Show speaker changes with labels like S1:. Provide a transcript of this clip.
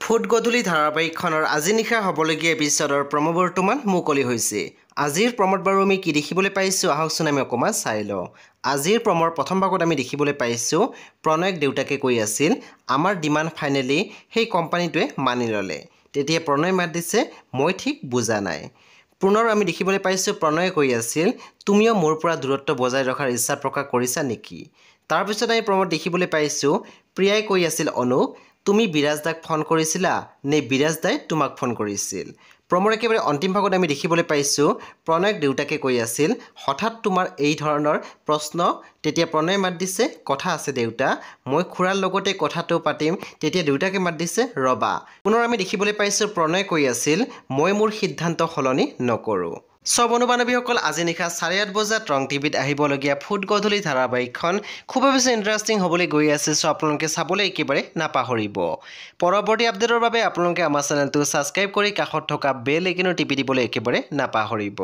S1: Foot গধূলি ধাৰাবাহিকখনৰ আজি নিশা হ'বলগীয়া এপিছডৰ প্ৰম' বৰ্তমান মুকলি হৈছে। আজিৰ প্ৰম'ত বাৰু আমি কি দেখিবলৈ পাইছোঁ আহকচোন আমি অকণমান চাই লওঁ। আজিৰ প্ৰম'ৰ প্ৰথম ভাগত আমি দেখিবলৈ পাইছোঁ প্ৰণয়ক দেউতাকে কৈ আছিল আমাৰ ডিমাণ্ড ফাইনেলি সেই কোম্পানীটোৱে মানি ল'লে। তেতিয়া প্ৰণয়ে মাত দিছে মই ঠিক বুজা নাই। পুনৰ আমি দেখিবলৈ পাইছোঁ প্ৰণয়ে কৈ আছিল তুমিও মোৰ পৰা দূৰত্ব বজাই ৰখাৰ ইচ্ছা প্ৰকাশ কৰিছা নেকি। তাৰপিছত আমি প্ৰম'ত দেখিবলৈ পাইছোঁ প্ৰিয়াই কৈ আছিল অনুক তুমি বিৰাজ দাক ফোন কৰিছিলা নে বিৰাজ দাই তোমাক ফোন কৰিছিল। প্ৰম'ৰ একেবাৰে অন্তিম ভাগত আমি দেখিবলৈ পাইছোঁ প্ৰণয়ক দেউতাকে কৈ আছিল হঠাৎ তোমাৰ এই ধৰণৰ প্ৰশ্ন। তেতিয়া প্ৰণয়ে মাত দিছে কথা আছে দেউতা মই খুৰাৰ লগতে কথাটো পাতিম। তেতিয়া দেউতাকে মাত দিছে ৰবা। পুনৰ আমি দেখিবলৈ পাইছোঁ প্ৰণয়ে কৈ আছিল মই মোৰ সিদ্ধান্ত সলনি নকৰোঁ। বন্ধু বান্ধৱীসকল আজি নিশা 8:30 বজাত ৰং টিভিত আহিবলগীয়া ফুট গধূলি ধাৰাবাহিকখন খুবেই বেছি ইণ্টাৰেষ্টিং হ'বলৈ গৈ আছে। চ' আপোনালোকে চাবলৈ একেবাৰে নাপাহৰিব। পৰৱৰ্তী আপডেটৰ বাবে আপোনালোকে আমাৰ চেনেলটো ছাবস্ক্ৰাইব কৰি কাষত থকা বেল আইকনটো টিপি দিবলৈ একেবাৰে নাপাহৰিব।